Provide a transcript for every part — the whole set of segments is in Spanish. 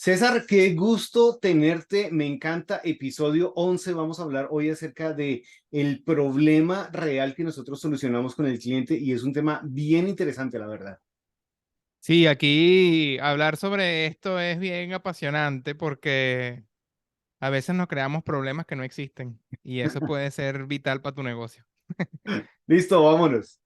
César, qué gusto tenerte, me encanta. Episodio 11. Vamos a hablar hoy acerca de el problema real que nosotros solucionamos con el cliente y es un tema bien interesante, la verdad. Sí, aquí hablar sobre esto es bien apasionante porque a veces nos creamos problemas que no existen y eso puede ser vital para tu negocio. Listo, vámonos.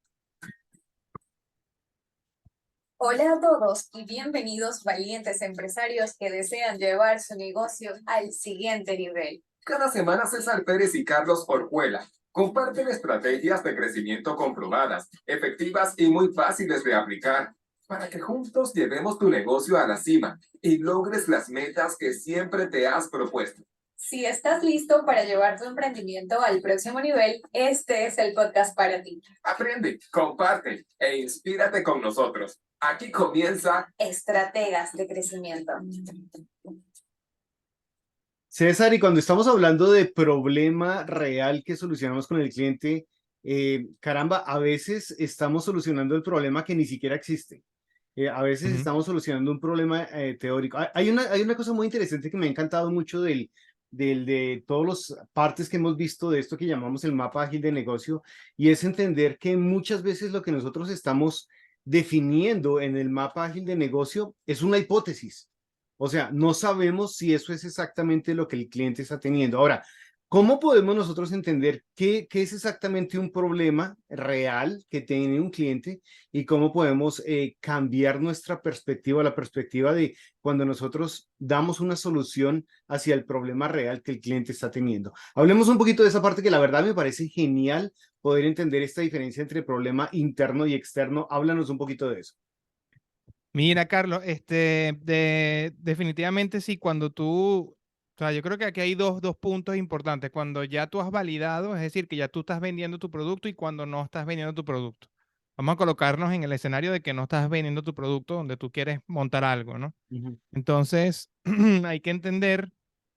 Hola a todos y bienvenidos valientes empresarios que desean llevar su negocio al siguiente nivel. Cada semana César Pérez y Carlos Orjuela comparten estrategias de crecimiento comprobadas, efectivas y muy fáciles de aplicar para que juntos llevemos tu negocio a la cima y logres las metas que siempre te has propuesto. Si estás listo para llevar tu emprendimiento al próximo nivel, este es el podcast para ti. Aprende, comparte e inspírate con nosotros. Aquí comienza Estrategas de crecimiento. César, y cuando estamos hablando de problema real que solucionamos con el cliente, caramba, a veces estamos solucionando el problema que ni siquiera existe. A veces Ujú. estamos solucionando un problema teórico. Hay una cosa muy interesante que me ha encantado mucho de todas las partes que hemos visto de esto que llamamos el mapa ágil de negocio, y es entender que muchas veces lo que nosotros estamos definiendo en el mapa ágil de negocio es una hipótesis. O sea, no sabemos si eso es exactamente lo que el cliente está teniendo. Ahora, ¿cómo podemos nosotros entender qué es exactamente un problema real que tiene un cliente y cómo podemos cambiar nuestra perspectiva, la perspectiva de cuando nosotros damos una solución hacia el problema real que el cliente está teniendo? Hablemos un poquito de esa parte que la verdad me parece genial poder entender esta diferencia entre problema interno y externo. Háblanos un poquito de eso. Mira, Carlos, definitivamente sí, o sea, yo creo que aquí hay dos puntos importantes. Cuando ya tú has validado, es decir, que ya tú estás vendiendo tu producto y cuando no estás vendiendo tu producto. Vamos a colocarnos en el escenario de que no estás vendiendo tu producto donde tú quieres montar algo, ¿no? Ujú. Entonces, hay que entender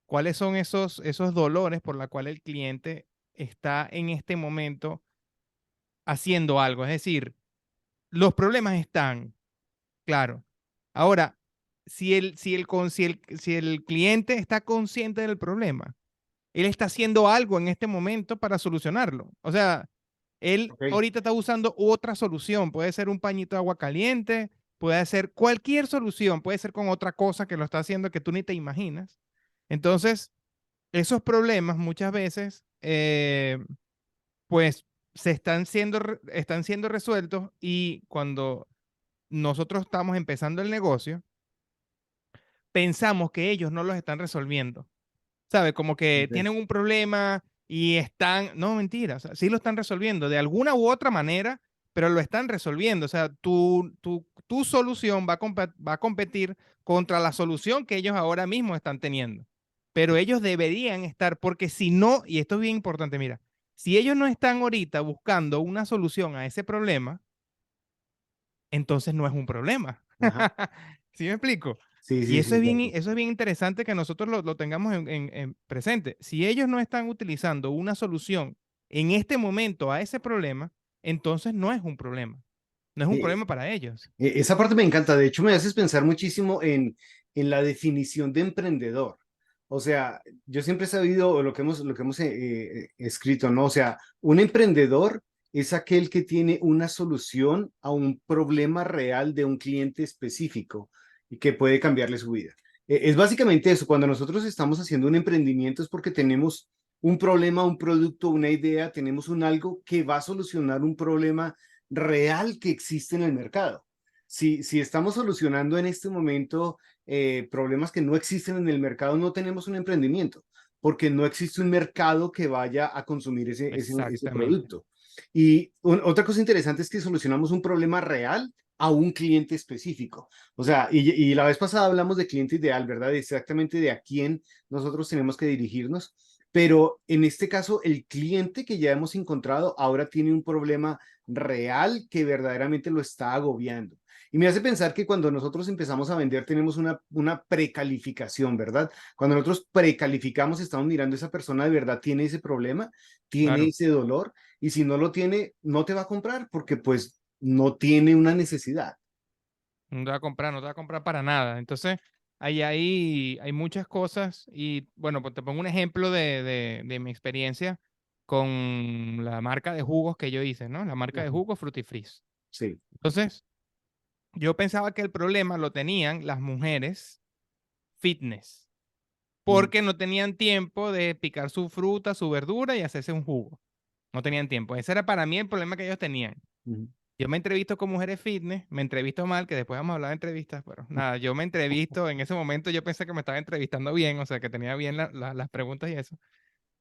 cuáles son esos dolores por los cuales el cliente está en este momento haciendo algo. Es decir, los problemas están, claro. Ahora, si el cliente está consciente del problema, él está haciendo algo en este momento para solucionarlo. O sea, él Ok. ahorita está usando otra solución. Puede ser un pañito de agua caliente, puede ser cualquier solución, puede ser con otra cosa que lo está haciendo que tú ni te imaginas. Entonces, esos problemas muchas veces, pues, están siendo resueltos y cuando nosotros estamos empezando el negocio, pensamos que ellos no los están resolviendo. ¿Sabes? Como que Ok. tienen un problema y están, no, mentira, o sea, sí lo están resolviendo de alguna u otra manera, pero lo están resolviendo. O sea, tu solución va a competir contra la solución que ellos ahora mismo están teniendo. Pero ellos deberían estar, porque si no, y esto es bien importante, mira, si ellos no están ahorita buscando una solución a ese problema, entonces no es un problema. Ajá. ¿Sí me explico? Sí, Y sí, sí, cierto. eso es bien interesante que nosotros lo tengamos en presente. Si ellos no están utilizando una solución en este momento a ese problema, entonces no es un problema. No es un Eh, problema para ellos. Esa parte me encanta. De hecho, me haces pensar muchísimo en la definición de emprendedor. O sea, yo siempre he sabido lo que hemos escrito, ¿no? O sea, un emprendedor es aquel que tiene una solución a un problema real de un cliente específico y que puede cambiarle su vida. Es básicamente eso. Cuando nosotros estamos haciendo un emprendimiento es porque tenemos un problema, un producto, una idea, tenemos un algo que va a solucionar un problema real que existe en el mercado. Si estamos solucionando en este momento problemas que no existen en el mercado, no tenemos un emprendimiento, porque no existe un mercado que vaya a consumir ese Exactamente. producto. Y otra cosa interesante es que solucionamos un problema real a un cliente específico. O sea, y la vez pasada hablamos de cliente ideal, ¿verdad? Exactamente de a quién nosotros tenemos que dirigirnos. Pero en este caso, el cliente que ya hemos encontrado ahora tiene un problema real que verdaderamente lo está agobiando. Y me hace pensar que cuando nosotros empezamos a vender tenemos una precalificación, ¿verdad? Cuando nosotros precalificamos, estamos mirando esa persona de verdad tiene ese problema, tiene Claro. ese dolor, y si no lo tiene, no te va a comprar porque pues no tiene una necesidad. No te va a comprar, no te va a comprar para nada. Entonces, hay muchas cosas y bueno, pues te pongo un ejemplo de mi experiencia con la marca de jugos que yo hice, ¿no? La marca de Ajá. jugos Fruity Freeze. Sí. Entonces, yo pensaba que el problema lo tenían las mujeres fitness, Mm, porque no tenían tiempo de picar su fruta, su verdura y hacerse un jugo. No tenían tiempo. Ese era para mí el problema que ellos tenían. ujú. Yo me entrevisto con mujeres fitness, me entrevisto mal, que después vamos a hablar de entrevistas, pero nada, yo me entrevisto, en ese momento yo pensé que me estaba entrevistando bien, o sea, que tenía bien las preguntas y eso.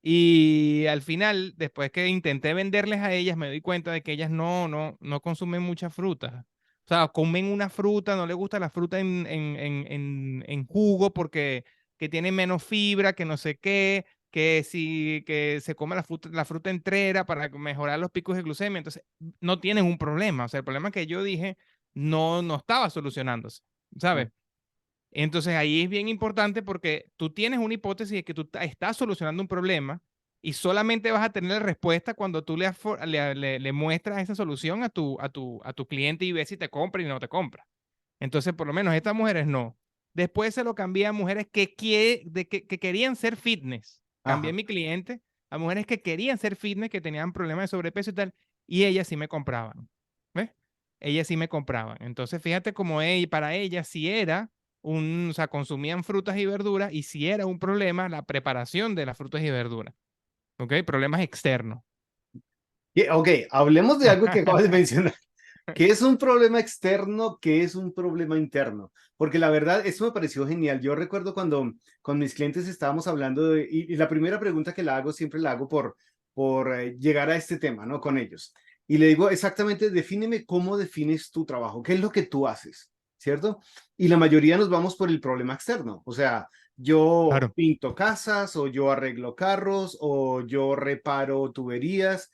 Y al final, después que intenté venderles a ellas, me doy cuenta de que ellas no consumen mucha fruta. O sea, comen una fruta, no les gusta la fruta en jugo porque que tiene menos fibra, que no sé qué, que si que se come la fruta entera para mejorar los picos de glucemia. Entonces, no tienen un problema. O sea, el problema que yo dije no estaba solucionándose, Ah, ¿sabes? Entonces ahí es bien importante porque tú tienes una hipótesis de que tú estás solucionando un problema y solamente vas a tener la respuesta cuando tú le muestras esa solución a tu cliente y ves si te compra y no te compra. Entonces, por lo menos estas mujeres no. Después se lo cambié a mujeres que querían ser fitness. Cambié ajá. mi cliente a mujeres que querían ser fitness, que tenían problemas de sobrepeso y tal, y ellas sí me compraban. ¿Ves? Ellas sí me compraban. Entonces, fíjate cómo para ellas sí era o sea, consumían frutas y verduras y si era un problema la preparación de las frutas y verduras. ¿Ok? Problemas externos. Ok, hablemos de algo que acabas de mencionar. ¿Qué es un problema externo? ¿Qué es un problema interno? Porque la verdad, eso me pareció genial. Yo recuerdo cuando con mis clientes estábamos hablando y la primera pregunta que la hago, siempre la hago por llegar a este tema, ¿no? Con ellos. Y le digo exactamente, defíneme cómo defines tu trabajo, qué es lo que tú haces, ¿cierto? Y la mayoría nos vamos por el problema externo. O sea, yo Claro. pinto casas o yo arreglo carros o yo reparo tuberías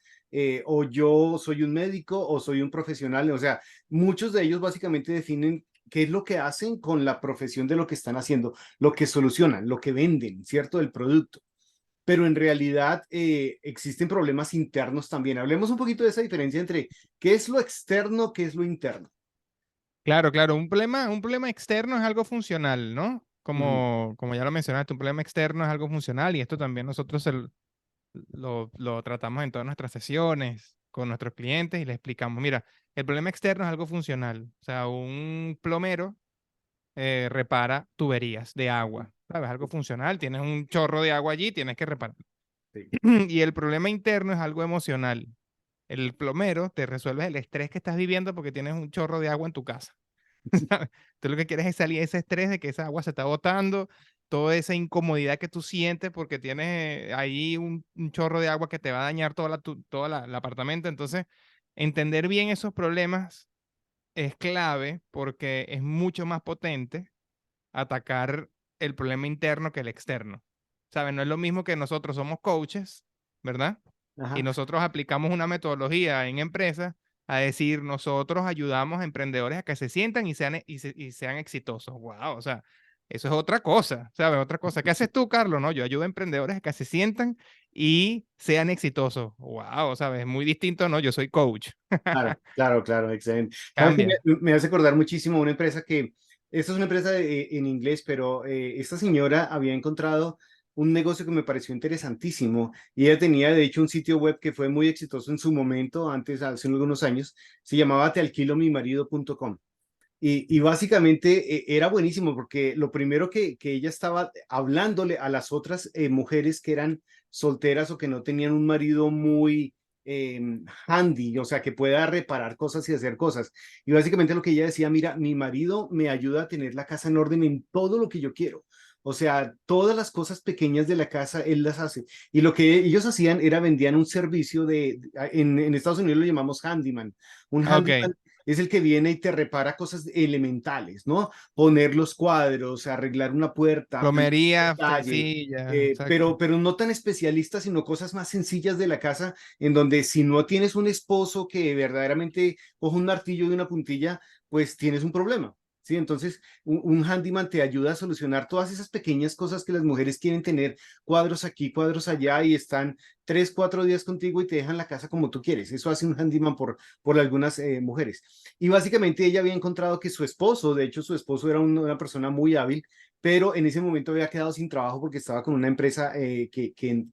o yo soy un médico o soy un profesional, o sea, muchos de ellos básicamente definen qué es lo que hacen con la profesión de lo que están haciendo, lo que solucionan, lo que venden, ¿cierto? El producto. Pero en realidad existen problemas internos también. Hablemos un poquito de esa diferencia entre qué es lo externo, qué es lo interno. Claro, claro. Un problema externo es algo funcional, ¿no? Ujú. Como ya lo mencionaste, un problema externo es algo funcional y esto también nosotros lo tratamos en todas nuestras sesiones con nuestros clientes y les explicamos, mira, el problema externo es algo funcional. O sea, un plomero repara tuberías de agua, ¿sabes? Algo funcional, tienes un chorro de agua allí, tienes que reparar. Sí. Y el problema interno es algo emocional. El plomero te resuelve el estrés que estás viviendo porque tienes un chorro de agua en tu casa. ¿Sabes? Tú lo que quieres es salir de ese estrés de que esa agua se está botando, toda esa incomodidad que tú sientes porque tienes ahí un chorro de agua que te va a dañar el apartamento. Entonces, entender bien esos problemas es clave porque es mucho más potente atacar el problema interno que el externo. ¿Sabes? No es lo mismo que nosotros somos coaches, ¿verdad? Y Ajá. nosotros aplicamos una metodología en empresas a decir, nosotros ayudamos a emprendedores a que se sientan y sean exitosos. Wow, o sea, eso es otra cosa, ¿sabes? Otra cosa. ¿Qué haces tú, Carlos? No, yo ayudo a emprendedores a que se sientan y sean exitosos. Wow, ¿sabes? Es muy distinto, ¿no? Yo soy coach. Claro, claro, claro, excelente. ¿Sabes qué? Cambia. Me hace acordar muchísimo una empresa esta es una empresa en inglés, pero esta señora había encontrado un negocio que me pareció interesantísimo y ella tenía de hecho un sitio web que fue muy exitoso en su momento, antes, hace algunos años, se llamaba tealquilomimarido.com. Y básicamente era buenísimo porque lo primero que ella estaba hablándole a las otras mujeres que eran solteras o que no tenían un marido muy handy, o sea, que pueda reparar cosas y hacer cosas. Y básicamente lo que ella decía, mira, mi marido me ayuda a tener la casa en orden en todo lo que yo quiero. O sea, todas las cosas pequeñas de la casa, él las hace. Y lo que ellos hacían era vendían un servicio en Estados Unidos lo llamamos handyman. Un Ok. handyman es el que viene y te repara cosas elementales, ¿no? Poner los cuadros, arreglar una puerta, pintar Plomería un detalle, sencilla, exacto. pero no tan especialistas, sino cosas más sencillas de la casa, en donde si no tienes un esposo que verdaderamente coja un martillo y una puntilla, pues tienes un problema. ¿sí? Entonces, un handyman te ayuda a solucionar todas esas pequeñas cosas que las mujeres quieren tener, cuadros aquí, cuadros allá, y están 3, 4 días contigo y te dejan la casa como tú quieres. Eso hace un handyman por algunas mujeres. Y básicamente ella había encontrado que su esposo, de hecho su esposo era una persona muy hábil, pero en ese momento había quedado sin trabajo porque estaba con una empresa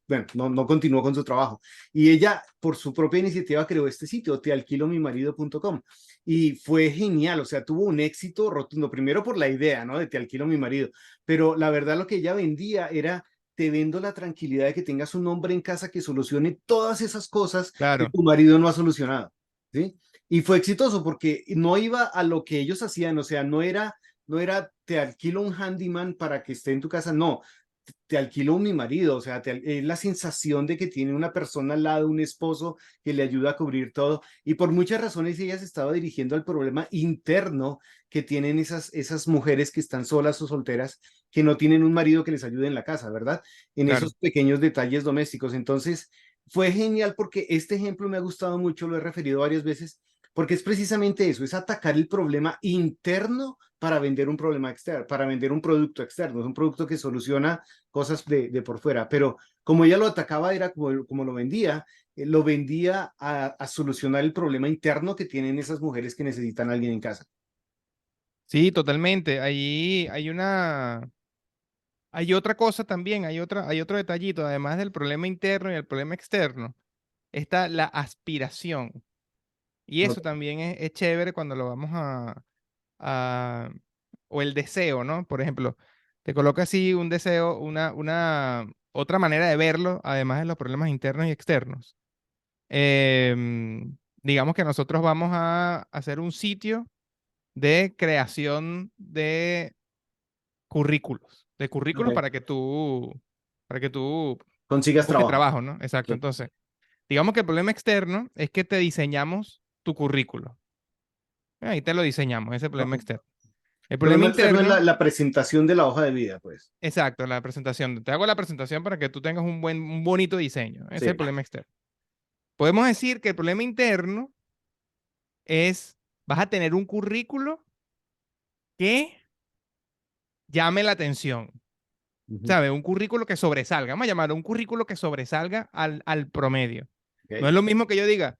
bueno, no continuó con su trabajo. Y ella, por su propia iniciativa, creó este sitio, tealquilomimarido.com. Y fue genial, o sea, tuvo un éxito rotundo, primero por la idea, ¿no? De te alquilo mi marido, pero la verdad lo que ella vendía era, te vendo la tranquilidad de que tengas un hombre en casa que solucione todas esas cosas que Claro, tu marido no ha solucionado, ¿sí? Y fue exitoso porque no iba a lo que ellos hacían, o sea, no era te alquilo un handyman para que esté en tu casa, no, te alquilo mi marido, o sea, es la sensación de que tiene una persona al lado, un esposo que le ayuda a cubrir todo, y por muchas razones ella se estaba dirigiendo al problema interno que tienen esas mujeres que están solas o solteras, que no tienen un marido que les ayude en la casa, ¿verdad? En claro. esos pequeños detalles domésticos. Entonces, fue genial porque este ejemplo me ha gustado mucho, lo he referido varias veces, porque es precisamente eso, es atacar el problema interno para vender un problema externo, para vender un producto externo, es un producto que soluciona cosas de por fuera, pero como ella lo atacaba era como lo vendía a solucionar el problema interno que tienen esas mujeres que necesitan a alguien en casa. Sí, totalmente. Ahí hay otra cosa también, hay otro detallito, además del problema interno y el problema externo, está la aspiración. Y ¿No? eso también es chévere cuando lo vamos a, o el deseo, ¿no? Por ejemplo, te coloca así un deseo, otra manera de verlo, además de los problemas internos y externos. Digamos que nosotros vamos a hacer un sitio de creación de currículos Okay. para que tú Consigas busques trabajo. trabajo, ¿no? Exacto. Sí. Entonces, digamos que el problema externo es que te diseñamos tu currículo. Ahí te lo diseñamos, ese problema Okay. externo. El El problema problema externo es interno, la presentación de la hoja de vida, pues. exacto, la presentación. Te hago la presentación para que tú tengas un bonito diseño. Ese es el Sí. problema externo. Podemos decir que el problema interno es, vas a tener un currículo que llame la atención. Ujú. ¿Sabes? Un currículo que sobresalga. Vamos a llamarlo un currículo que sobresalga al promedio. No Okay. es lo mismo que yo diga,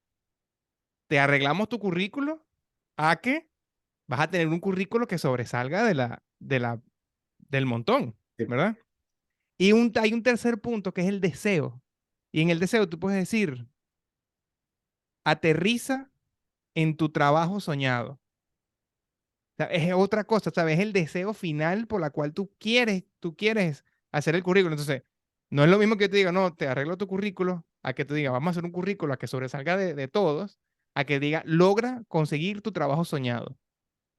te arreglamos tu currículo a que vas a tener un currículo que sobresalga del montón, Sí. ¿verdad? Hay un tercer punto que es el deseo. Y en el deseo tú puedes decir, aterriza en tu trabajo soñado. O sea, es otra cosa, ¿sabes? Es el deseo final por la cual tú quieres hacer el currículo. Entonces, no es lo mismo que yo te diga, no, te arreglo tu currículo, a que te diga, vamos a hacer un currículo a que sobresalga de todos, a que diga, logra conseguir tu trabajo soñado.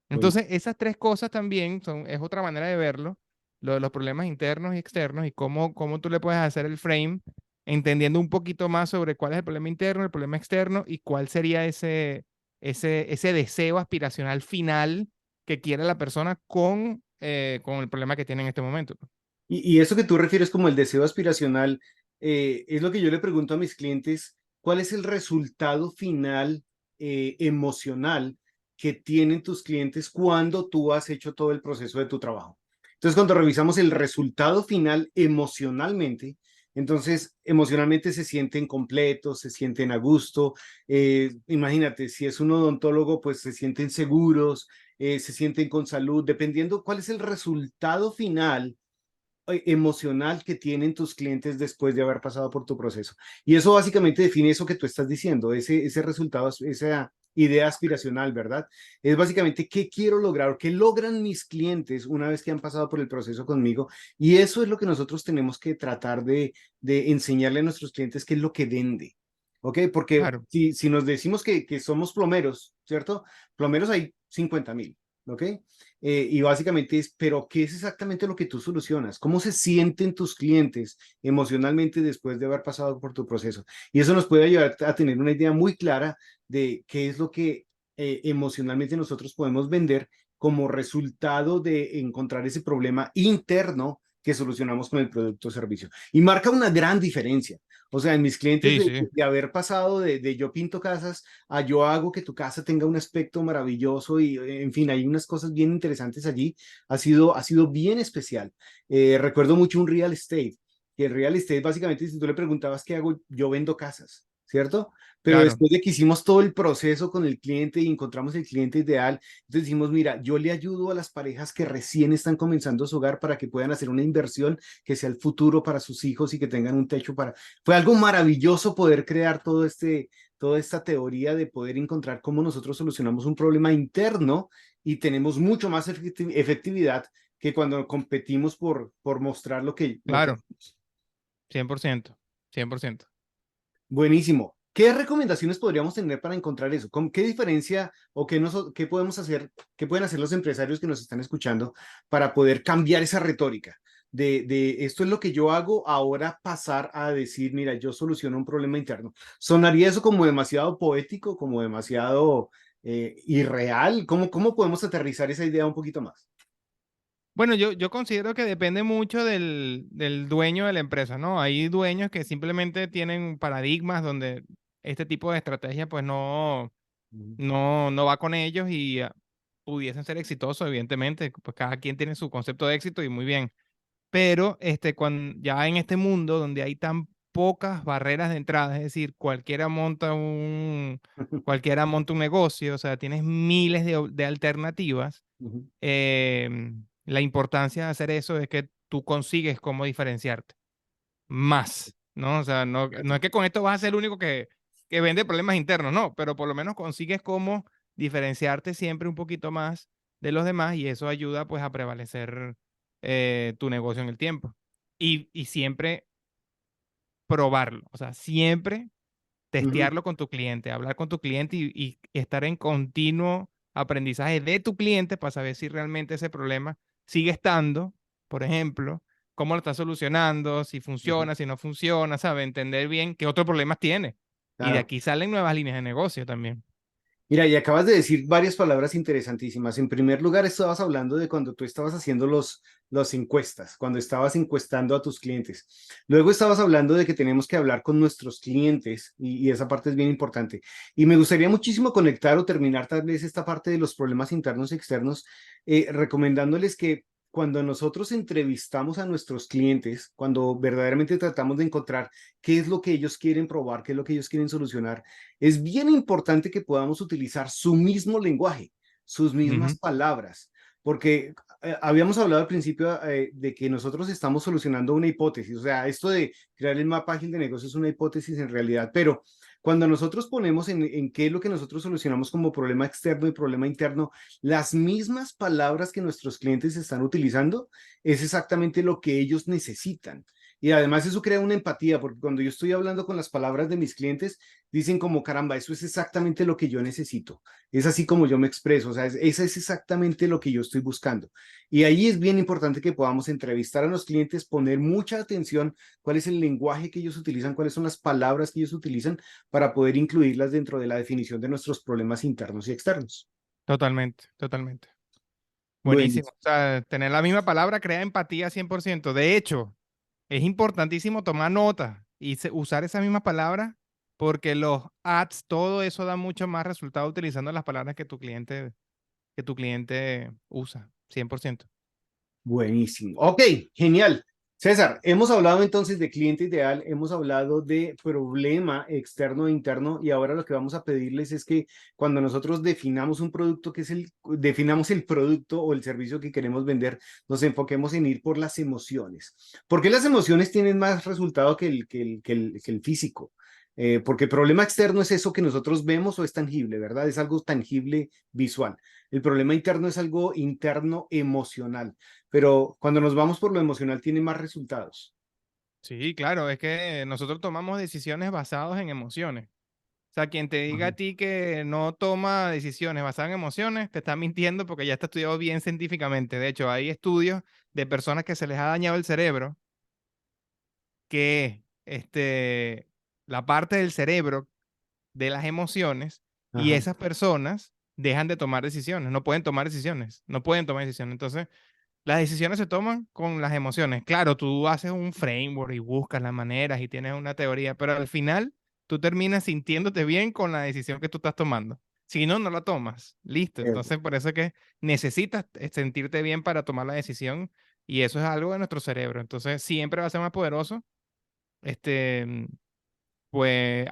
Bueno. Entonces, esas tres cosas también es otra manera de verlo, lo de los problemas internos y externos y cómo tú le puedes hacer el frame, entendiendo un poquito más sobre cuál es el problema interno, el problema externo y cuál sería ese deseo aspiracional final que quiere la persona con el problema que tiene en este momento. Y eso que tú refieres como el deseo aspiracional, es lo que yo le pregunto a mis clientes, ¿cuál es el resultado final emocional que tienen tus clientes cuando tú has hecho todo el proceso de tu trabajo? Entonces, cuando revisamos el resultado final emocionalmente, entonces emocionalmente se sienten completos, se sienten a gusto. Imagínate, si es un odontólogo, pues se sienten seguros, se sienten con salud, dependiendo cuál es el resultado final emocional que tienen tus clientes después de haber pasado por tu proceso. Y eso básicamente define eso que tú estás diciendo, ese resultado, esa idea aspiracional, ¿verdad? Es básicamente qué quiero lograr, qué logran mis clientes una vez que han pasado por el proceso conmigo. Y eso es lo que nosotros tenemos que tratar de enseñarle a nuestros clientes qué es lo que vende. ¿Ok? Porque Claro, si nos decimos que somos plomeros, ¿cierto? Plomeros hay 50,000. ¿Ok? Y básicamente es, pero ¿qué es exactamente lo que tú solucionas? ¿Cómo se sienten tus clientes emocionalmente después de haber pasado por tu proceso? Y eso nos puede ayudar a tener una idea muy clara de qué es lo que emocionalmente nosotros podemos vender como resultado de encontrar ese problema interno que solucionamos con el producto o servicio. Y marca una gran diferencia. O sea, en mis clientes Sí, sí. de haber pasado de yo pinto casas a yo hago que tu casa tenga un aspecto maravilloso y, en fin, hay unas cosas bien interesantes allí. Ha sido bien especial. Recuerdo mucho un real estate, que el real estate básicamente, si tú le preguntabas qué hago, yo vendo casas, ¿cierto? Pero Claro. después de que hicimos todo el proceso con el cliente y encontramos el cliente ideal, entonces dijimos, mira, yo le ayudo a las parejas que recién están comenzando su hogar para que puedan hacer una inversión que sea el futuro para sus hijos y que tengan un techo para... Fue algo maravilloso poder crear toda esta teoría de poder encontrar cómo nosotros solucionamos un problema interno y tenemos mucho más efectividad que cuando competimos por mostrar lo que Claro, 100%, 100%. Buenísimo. ¿Qué recomendaciones podríamos tener para encontrar eso? ¿Qué diferencia o qué podemos hacer, qué pueden hacer los empresarios que nos están escuchando para poder cambiar esa retórica de esto es lo que yo hago, ahora pasar a decir, mira, yo soluciono un problema interno? ¿Sonaría eso como demasiado poético, como demasiado irreal? ¿Cómo podemos aterrizar esa idea un poquito más? Bueno, yo considero que depende mucho del dueño de la empresa, ¿no? Hay dueños que simplemente tienen paradigmas donde este tipo de estrategia pues Ujú, no va con ellos y pudiesen ser exitosos, evidentemente, pues cada quien tiene su concepto de éxito y muy bien. Pero ya en este mundo donde hay tan pocas barreras de entrada, es decir, cualquiera monta un negocio, o sea, tienes miles de alternativas. ujú, La importancia de hacer eso es que tú consigues cómo diferenciarte más, ¿no? O sea, no es que con esto vas a ser el único que vende problemas internos, no, pero por lo menos consigues cómo diferenciarte siempre un poquito más de los demás y eso ayuda pues a prevalecer tu negocio en el tiempo. Y siempre probarlo, o sea, siempre ujú. testearlo con tu cliente, hablar con tu cliente y estar en continuo aprendizaje de tu cliente para saber si realmente ese problema sigue estando, por ejemplo, cómo lo está solucionando, si Ujú. funciona, si no funciona, ¿sabe? Entender bien qué otros problemas tiene. Y de Claro. aquí salen nuevas líneas de negocio también. Mira, y acabas de decir varias palabras interesantísimas. En primer lugar, estabas hablando de cuando tú estabas haciendo los encuestas, cuando estabas encuestando a tus clientes. Luego estabas hablando de que tenemos que hablar con nuestros clientes y esa parte es bien importante. Y me gustaría muchísimo conectar o terminar tal vez esta parte de los problemas internos y externos, recomendándoles que cuando nosotros entrevistamos a nuestros clientes, cuando verdaderamente tratamos de encontrar qué es lo que ellos quieren probar, qué es lo que ellos quieren solucionar, es bien importante que podamos utilizar su mismo lenguaje, sus mismas Ujú. palabras, porque habíamos hablado al principio de que nosotros estamos solucionando una hipótesis, o sea, esto de crear el mapa ágil de negocios es una hipótesis en realidad, pero cuando nosotros ponemos en qué es lo que nosotros solucionamos como problema externo y problema interno, las mismas palabras que nuestros clientes están utilizando es exactamente lo que ellos necesitan. Y además eso crea una empatía, porque cuando yo estoy hablando con las palabras de mis clientes, dicen como, caramba, eso es exactamente lo que yo necesito. Es así como yo me expreso, o sea, eso es exactamente lo que yo estoy buscando. Y ahí es bien importante que podamos entrevistar a los clientes, poner mucha atención cuál es el lenguaje que ellos utilizan, cuáles son las palabras que ellos utilizan para poder incluirlas dentro de la definición de nuestros problemas internos y externos. Totalmente, totalmente. Bueno, Buenísimo. O sea, tener la misma palabra crea empatía 100%. De hecho, es importantísimo tomar nota y usar esa misma palabra porque los ads, todo eso da mucho más resultado utilizando las palabras que tu cliente usa, 100%. buenísimo. Ok, genial. César, hemos hablado entonces de cliente ideal, hemos hablado de problema externo e interno y ahora lo que vamos a pedirles es que cuando nosotros definamos un producto definamos el producto o el servicio que queremos vender, nos enfoquemos en ir por las emociones. ¿Por qué las emociones tienen más resultado que el físico? Porque el problema externo es eso que nosotros vemos o es tangible, ¿verdad? Es algo tangible visual. El problema interno es algo interno emocional, pero cuando nos vamos por lo emocional tiene más resultados. Sí, claro, es que nosotros tomamos decisiones basadas en emociones. O sea, quien te diga Ajá. a ti que no toma decisiones basadas en emociones, te está mintiendo porque ya está estudiado bien científicamente. De hecho, hay estudios de personas que se les ha dañado el cerebro, que la parte del cerebro de las emociones, y Ajá. esas personas dejan de tomar decisiones, no pueden tomar decisiones, no pueden tomar decisiones. Entonces, Las decisiones se toman con las emociones. Claro, tú haces un framework y buscas las maneras y tienes una teoría, pero al final tú terminas sintiéndote bien con la decisión que tú estás tomando. Si no, no la tomas. Listo. Entonces, por eso es que necesitas sentirte bien para tomar la decisión y eso es algo de nuestro cerebro. Entonces, siempre va a ser más poderoso, este, pues,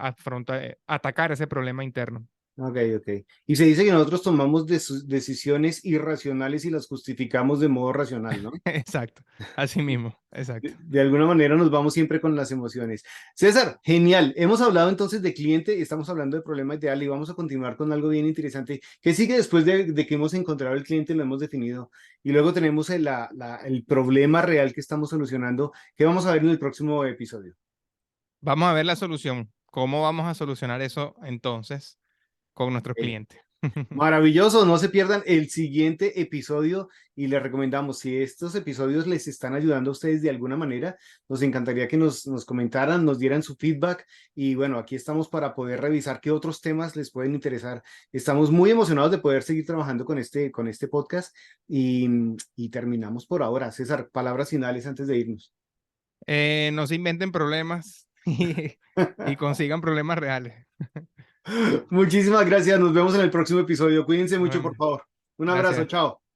atacar ese problema interno. Ok, ok. Y se dice que nosotros tomamos decisiones irracionales y las justificamos de modo racional, ¿no? Exacto. Así mismo. Exacto. De alguna manera nos vamos siempre con las emociones. César, genial. Hemos hablado entonces de cliente, estamos hablando de problema ideal y vamos a continuar con algo bien interesante que sigue después de que hemos encontrado el cliente, lo hemos definido y luego tenemos el problema real que estamos solucionando, que vamos a ver en el próximo episodio. Vamos a ver la solución. ¿Cómo vamos a solucionar eso entonces con nuestros Ok. clientes? Maravilloso, no se pierdan el siguiente episodio y les recomendamos, si estos episodios les están ayudando a ustedes de alguna manera, nos encantaría que nos comentaran, nos dieran su feedback y bueno, aquí estamos para poder revisar qué otros temas les pueden interesar. Estamos muy emocionados de poder seguir trabajando con este podcast y terminamos por ahora. César, palabras finales antes de irnos. No se inventen problemas y consigan problemas reales. Muchísimas gracias, nos vemos en el próximo episodio. Cuídense Nos mucho, por vemos. favor. Un abrazo, Gracias. chao.